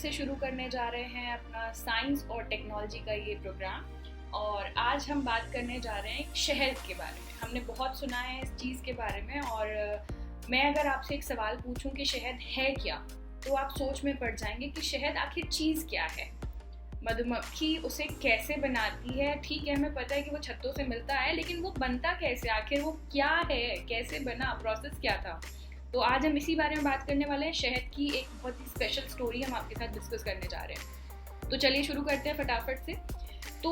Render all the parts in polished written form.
से शुरू करने जा रहे हैं अपना साइंस और टेक्नोलॉजी का ये प्रोग्राम। और आज हम बात करने जा रहे हैं शहद के बारे में। हमने बहुत सुना है इस चीज़ के बारे में, और मैं अगर आपसे एक सवाल पूछूं कि शहद है क्या, तो आप सोच में पड़ जाएंगे कि शहद आखिर चीज़ क्या है। मधुमक्खी उसे कैसे बनाती है? ठीक है, हमें पता है कि वो छत्तों से मिलता है, लेकिन वो बनता कैसे, आखिर वो क्या है, कैसे बना, प्रोसेस क्या था। तो आज हम इसी बारे में बात करने वाले हैं। शहद की एक बहुत ही स्पेशल स्टोरी हम आपके साथ डिस्कस करने जा रहे हैं। तो चलिए शुरू करते हैं फटाफट से। तो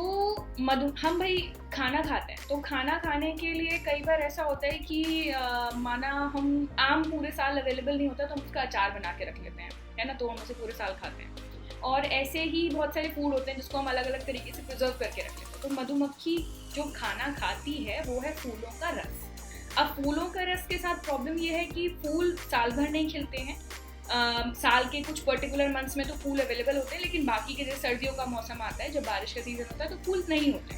हम भाई खाना खाते हैं, तो खाना खाने के लिए कई बार ऐसा होता है कि माना हम आम पूरे साल अवेलेबल नहीं होता तो हम उसका अचार बना के रख लेते हैं, है ना, तो हम उसे पूरे साल खाते हैं। और ऐसे ही बहुत सारे फूड होते हैं जिसको हम अलग अलग तरीके से प्रिजर्व करके रख लेते हैं। तो मधुमक्खी जो खाना खाती है वो है फूलों का रस। अब फूलों का रस के साथ प्रॉब्लम ये है कि फूल साल भर नहीं खिलते हैं। साल के कुछ पर्टिकुलर मंथ्स में तो फूल अवेलेबल होते हैं, लेकिन बाकी के जैसे सर्दियों का मौसम आता है, जब बारिश का सीजन होता है, तो फूल नहीं होते।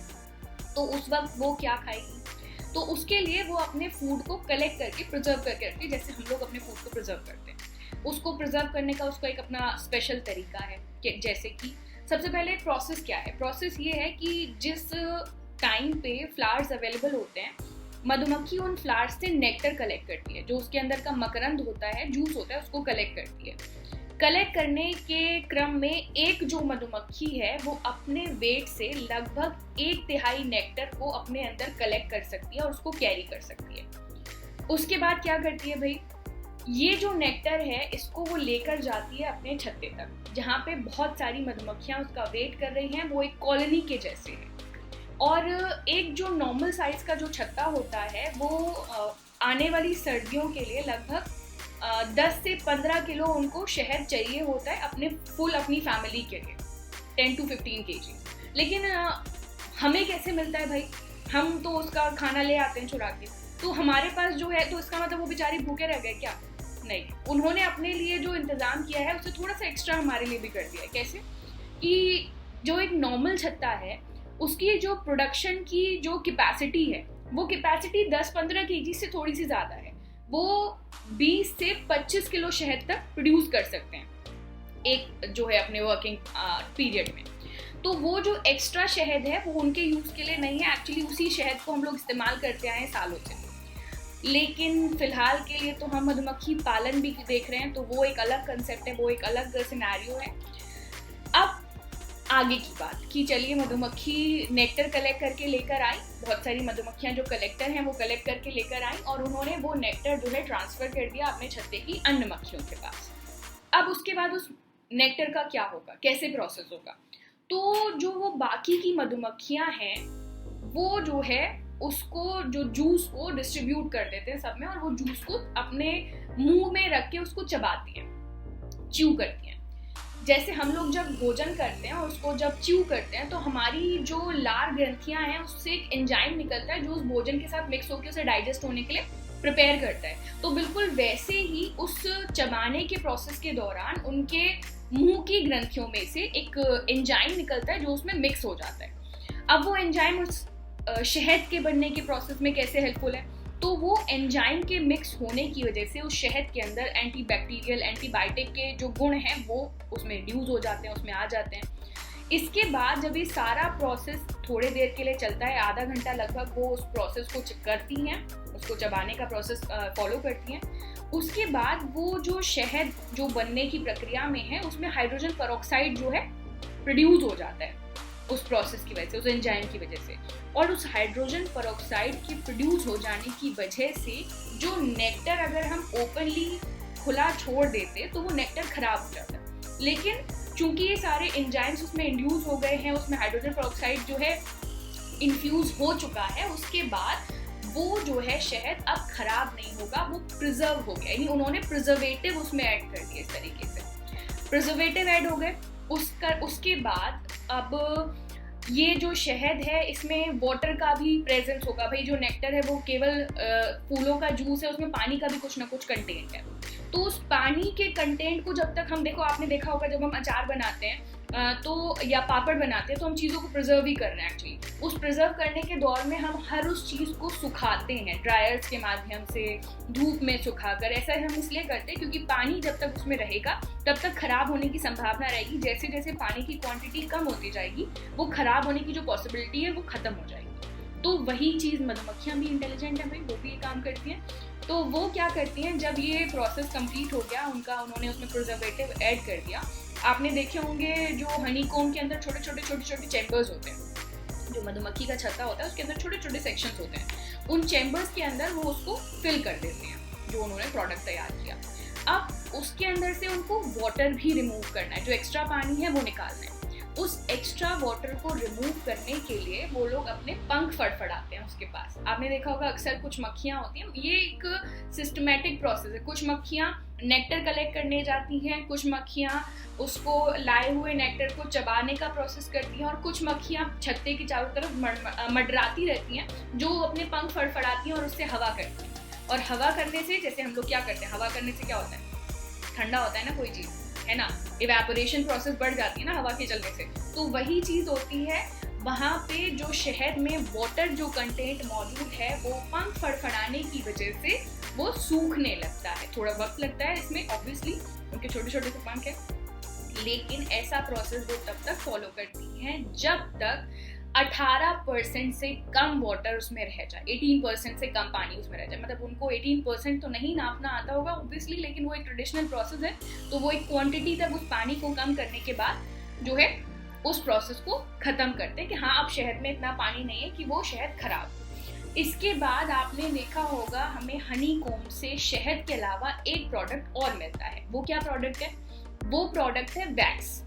तो उस वक्त वो क्या खाएगी? तो उसके लिए वो अपने फूड को कलेक्ट करके प्रिजर्व करके रखती है, जैसे हम लोग अपने फूड को प्रिजर्व करते हैं। उसको प्रिजर्व करने का उसका एक अपना स्पेशल तरीका है कि जैसे कि सबसे पहले प्रोसेस क्या है। प्रोसेस ये है कि जिस टाइम पे फ्लावर्स अवेलेबल होते हैं, मधुमक्खी उन फ्लावर्स से नेक्टर कलेक्ट करती है, जो उसके अंदर का मकरंद होता है, जूस होता है, उसको कलेक्ट करती है। कलेक्ट करने के क्रम में एक जो मधुमक्खी है वो अपने वेट से लगभग 1/3 नेक्टर को अपने अंदर कलेक्ट कर सकती है और उसको कैरी कर सकती है। उसके बाद क्या करती है भाई, ये जो नेक्टर है इसको वो लेकर जाती है अपने छत्ते तक, जहाँ पे बहुत सारी मधुमक्खियाँ उसका वेट कर रही हैं। वो एक कॉलोनी के जैसे है। और एक जो नॉर्मल साइज का जो छत्ता होता है वो आने वाली सर्दियों के लिए लगभग 10 से 15 किलो उनको शहद चाहिए होता है अपनी फैमिली के लिए, 10 to 15 kg। लेकिन हमें कैसे मिलता है भाई? हम तो उसका खाना ले आते हैं चुरा के, तो हमारे पास जो है, तो इसका मतलब वो बेचारी भूखे रह गए क्या? नहीं, उन्होंने अपने लिए जो इंतजाम किया है उससे थोड़ा सा एक्स्ट्रा हमारे लिए भी कर दिया है। कैसे कि जो एक नॉर्मल छत्ता है उसकी जो प्रोडक्शन की जो कैपेसिटी है, वो कैपेसिटी 10-15 kg से थोड़ी सी ज़्यादा है। वो 20 से 25 किलो शहद तक प्रोड्यूस कर सकते हैं एक जो है अपने वर्किंग पीरियड में। तो वो जो एक्स्ट्रा शहद है वो उनके यूज़ के लिए नहीं है, एक्चुअली उसी शहद को हम लोग इस्तेमाल करते आए हैं सालों से। लेकिन फिलहाल के लिए तो हम मधुमक्खी पालन भी देख रहे हैं, तो वो एक अलग कंसेप्ट है, वो एक अलग सिनेरियो है। अब आगे की बात कि चलिए मधुमक्खी नेक्टर कलेक्ट करके लेकर आई, बहुत सारी मधुमक्खियां जो कलेक्टर हैं वो कलेक्ट करके लेकर आई, और उन्होंने वो नेक्टर जो है ट्रांसफर कर दिया अपने छत्ते की अन्य मक्खियों के पास। अब उसके बाद उस नेक्टर का क्या होगा, कैसे प्रोसेस होगा? तो जो वो बाकी की मधुमक्खियां हैं वो जो है उसको जो जूस को डिस्ट्रीब्यूट कर देते हैं सब में, और वो जूस को अपने मुंह में रख के उसको चबाती हैं, च्यू करती हैं। जैसे हम लोग जब भोजन करते हैं और उसको जब च्यू करते हैं तो हमारी जो लार ग्रंथियां हैं उससे एक एंजाइम निकलता है जो उस भोजन के साथ मिक्स होकर उसे डाइजेस्ट होने के लिए प्रिपेयर करता है। तो बिल्कुल वैसे ही उस चबाने के प्रोसेस के दौरान उनके मुंह की ग्रंथियों में से एक एंजाइम निकलता है जो उसमें मिक्स हो जाता है। अब वो एंजाइम उस शहद के बनने के प्रोसेस में कैसे हेल्पफुल है? तो वो एंजाइम के मिक्स होने की वजह से उस शहद के अंदर एंटीबैक्टीरियल, एंटीबायोटिक के जो गुण हैं वो उसमें इंड्यूस हो जाते हैं, उसमें आ जाते हैं। इसके बाद जब ये सारा प्रोसेस थोड़ी देर के लिए चलता है, आधा घंटा लगभग, वो उस प्रोसेस को करती हैं, उसको चबाने का प्रोसेस फॉलो करती हैं। उसके बाद वो जो शहद जो बनने की प्रक्रिया में है उसमें हाइड्रोजन पेरोक्साइड जो है प्रोड्यूस हो जाता है उस प्रोसेस की वजह से, उस एंजाइम की वजह से। और उस हाइड्रोजन पेरोक्साइड के प्रोड्यूस हो जाने की वजह से जो नेक्टर अगर हम ओपनली खुला छोड़ देते तो वो नेक्टर खराब हो जाता है। लेकिन चूंकि ये सारे एंजाइम्स उसमें इंड्यूस हो गए हैं, उसमें हाइड्रोजन पेरोक्साइड जो है इन्फ्यूज हो चुका है, उसके बाद वो जो है शहद अब खराब नहीं होगा, वो प्रिजर्व हो गया। यानी उन्होंने प्रिजर्वेटिव उसमें ऐड कर दिए, इस तरीके से प्रिजर्वेटिव ऐड हो गए। उसके बाद अब ये जो शहद है इसमें वाटर का भी प्रेजेंस होगा। भाई जो नेक्टर है वो केवल फूलों का जूस है, उसमें पानी का भी कुछ ना कुछ कंटेंट है। तो उस पानी के कंटेंट को जब तक हम, देखो आपने देखा होगा जब हम अचार बनाते हैं तो या पापड़ बनाते हैं तो हम चीज़ों को प्रिजर्व ही कर रहे हैं एक्चुअली। उस प्रिजर्व करने के दौर में हम हर उस चीज़ को सुखाते हैं ड्रायर्स के माध्यम से, धूप में सुखाकर। ऐसा हम इसलिए करते हैं क्योंकि पानी जब तक उसमें रहेगा तब तक खराब होने की संभावना रहेगी। जैसे जैसे पानी की क्वांटिटी कम होती जाएगी वो खराब होने की जो पॉसिबिलिटी है वो खत्म हो जाएगी। तो वही चीज़ मधुमक्खियाँ भी इंटेलिजेंट है भाई, वो भी ये काम करती हैं। तो वो क्या करती हैं, जब ये प्रोसेस कंप्लीट हो गया उनका, उन्होंने उसमें प्रिजर्वेटिव ऐड कर दिया। आपने देखे होंगे जो हनी कोम के अंदर छोटे छोटे चैम्बर्स होते हैं, जो मधुमक्खी का छत्ता होता है उसके अंदर छोटे छोटे सेक्शंस होते हैं। उन चैम्बर्स के अंदर वो उसको फिल कर देते हैं जो उन्होंने प्रोडक्ट तैयार किया। अब उसके अंदर से उनको वाटर भी रिमूव करना है, जो एक्स्ट्रा पानी है वो निकालना है। उस एक्स्ट्रा वाटर को रिमूव करने के लिए वो लोग अपने पंख फड़फड़ाते हैं उसके पास। आपने देखा होगा अक्सर कुछ मक्खियाँ होती हैं, ये एक सिस्टमेटिक प्रोसेस है। कुछ मक्खियाँ नेक्टर कलेक्ट करने जाती हैं, कुछ मक्खियाँ उसको लाए हुए नेक्टर को चबाने का प्रोसेस करती हैं, और कुछ मक्खियाँ छत्ते की चारों तरफ मंडराती रहती हैं जो अपने पंख फड़फड़ाती हैं और उससे हवा करती हैं। और हवा करने से, जैसे हम लोग क्या करते हैं, हवा करने से क्या होता है, ठंडा होता है ना कोई चीज़, है ना, इवेपोरेशन प्रोसेस बढ़ जाती है ना हवा के चलने से। तो वही चीज़ होती है वहाँ पे, जो शहद में वाटर जो कंटेंट मौजूद है वो पंख फड़फड़ाने की वजह से वो सूखने लगता है। थोड़ा वक्त लगता है इसमें, ऑब्वियसली उनके छोटे छोटे से पंख है, लेकिन ऐसा प्रोसेस वो तब तक फॉलो करती हैं जब तक 18% से कम वाटर उसमें रह जाए, 18% से कम पानी उसमें रह जाए। मतलब उनको 18% तो नहीं नापना आता होगा ऑब्वियसली, लेकिन वो एक ट्रेडिशनल प्रोसेस है। तो वो एक क्वांटिटी तक उस पानी को कम करने के बाद जो है उस प्रोसेस को खत्म करते हैं कि हाँ अब शहद में इतना पानी नहीं है कि वो शहद खराब हो। इसके बाद आपने देखा होगा हमें हनी कोम से शहद के अलावा एक प्रोडक्ट और मिलता है। वो क्या प्रोडक्ट है? वो प्रोडक्ट है वैक्स।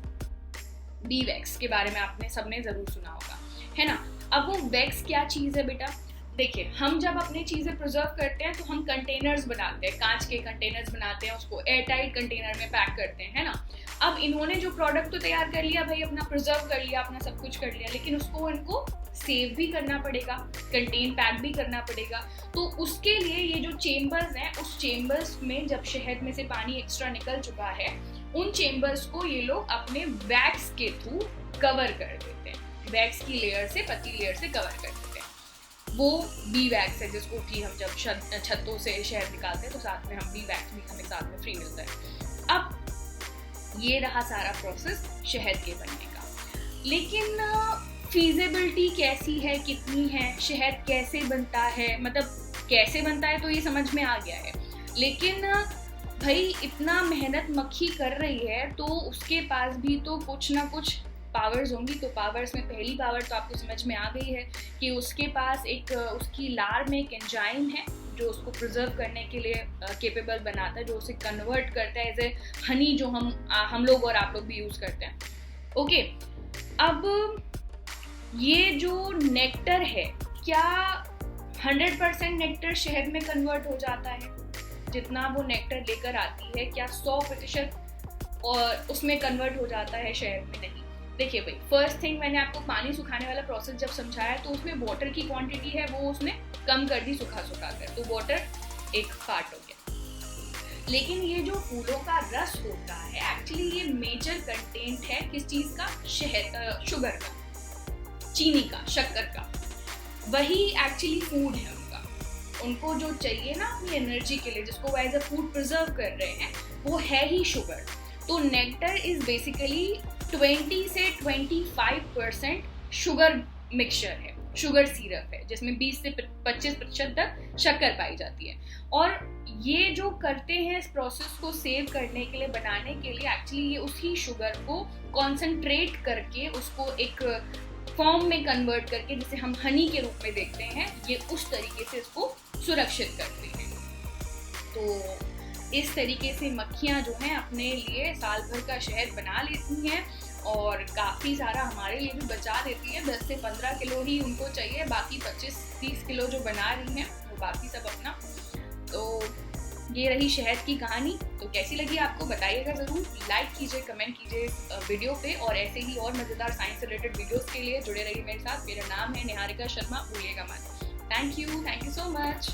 बी वैक्स के बारे में आपने सबने जरूर सुना होगा, है ना। अब वो वैक्स क्या चीज़ है बेटा? देखिए, हम जब अपनी चीज़ें प्रिजर्व करते हैं तो हम कंटेनर्स बनाते हैं, कांच के कंटेनर्स बनाते हैं, उसको एयर टाइट कंटेनर में पैक करते हैं, है ना। अब इन्होंने जो प्रोडक्ट तो तैयार कर लिया भाई, अपना प्रिजर्व कर लिया, अपना सब कुछ कर लिया, लेकिन उसको इनको सेव भी करना पड़ेगा, कंटेन पैक भी करना पड़ेगा। तो उसके लिए ये जो चेम्बर्स हैं, उस चेम्बर्स में जब शहद में से पानी एक्स्ट्रा निकल चुका है, उन चेम्बर्स को ये लोग अपने वैक्स के थ्रू कवर कर देते हैं। वैक्स की लेयर से, पतली लेयर से कवर कर देते हैं। वो बी वैक्स है जिसको कि हम जब छत्तों से शहद निकालते हैं तो साथ में हम बी वैक्स भी हमें साथ में फ्री मिलता है। अब ये रहा सारा प्रोसेस शहद के बनने का, लेकिन फीजिबिलिटी कैसी है, कितनी है, शहद कैसे बनता है, मतलब कैसे बनता है तो ये समझ में आ गया है, लेकिन भाई इतना मेहनत मक्खी कर रही है तो उसके पास भी तो कुछ ना कुछ पावर्स होंगी। तो पावर्स में पहली पावर तो आपको समझ में आ गई है कि उसके पास एक उसकी लार में एक एंजाइम है जो उसको प्रिजर्व करने के लिए केपेबल बनाता है, जो उसे कन्वर्ट करता है एज ए हनी, जो हम लोग और आप लोग भी यूज़ करते हैं। ओके, अब ये जो नेक्टर है, क्या 100% नेक्टर शहद में कन्वर्ट हो जाता है? जितना वो नेक्टर लेकर आती है क्या 100% और उसमें कन्वर्ट हो जाता है शहद में? नहीं। देखिए भाई, फर्स्ट थिंग, मैंने आपको पानी सुखाने वाला प्रोसेस जब समझाया तो उसमें वाटर की क्वांटिटी है वो उसने कम कर दी सुखा कर, तो वाटर एक पार्ट हो गया। लेकिन ये जो फूलों का रस होता है, एक्चुअली ये मेजर कंटेंट है किस चीज़ का? शहद, शुगर का, चीनी का, शक्कर का। वही एक्चुअली फूड है उनका। उनको जो चाहिए ना अपनी एनर्जी के लिए, जिसको वो एज अ फूड प्रिजर्व कर रहे हैं, वो है ही शुगर। तो नेक्टर इज बेसिकली 20 से 25% शुगर मिक्सचर है, शुगर सिरप है, जिसमें 20 से 25% तक शक्कर पाई जाती है। और ये जो करते हैं इस प्रोसेस को सेव करने के लिए, बनाने के लिए, एक्चुअली ये उसी शुगर को कॉन्सेंट्रेट करके उसको एक फॉर्म में कन्वर्ट करके, जिसे हम हनी के रूप में देखते हैं, ये उस तरीके से इसको सुरक्षित करते हैं। तो इस तरीके से मक्खियाँ जो हैं अपने लिए साल भर का शहद बना लेती हैं और काफ़ी सारा हमारे लिए भी बचा देती हैं। 10 से 15 किलो ही उनको चाहिए, बाकी 25-30 किलो जो बना रही हैं वो बाकी सब अपना। तो ये रही शहद की कहानी। तो कैसी लगी आपको बताइएगा ज़रूर, लाइक कीजिए, कमेंट कीजिए वीडियो पे, और ऐसे ही और मज़ेदार साइंस से रिलेटेड वीडियोस के लिए जुड़े रहिए मेरे साथ। मेरा नाम है निहारिका शर्मा, भूलिएगा मत। Thank you so much.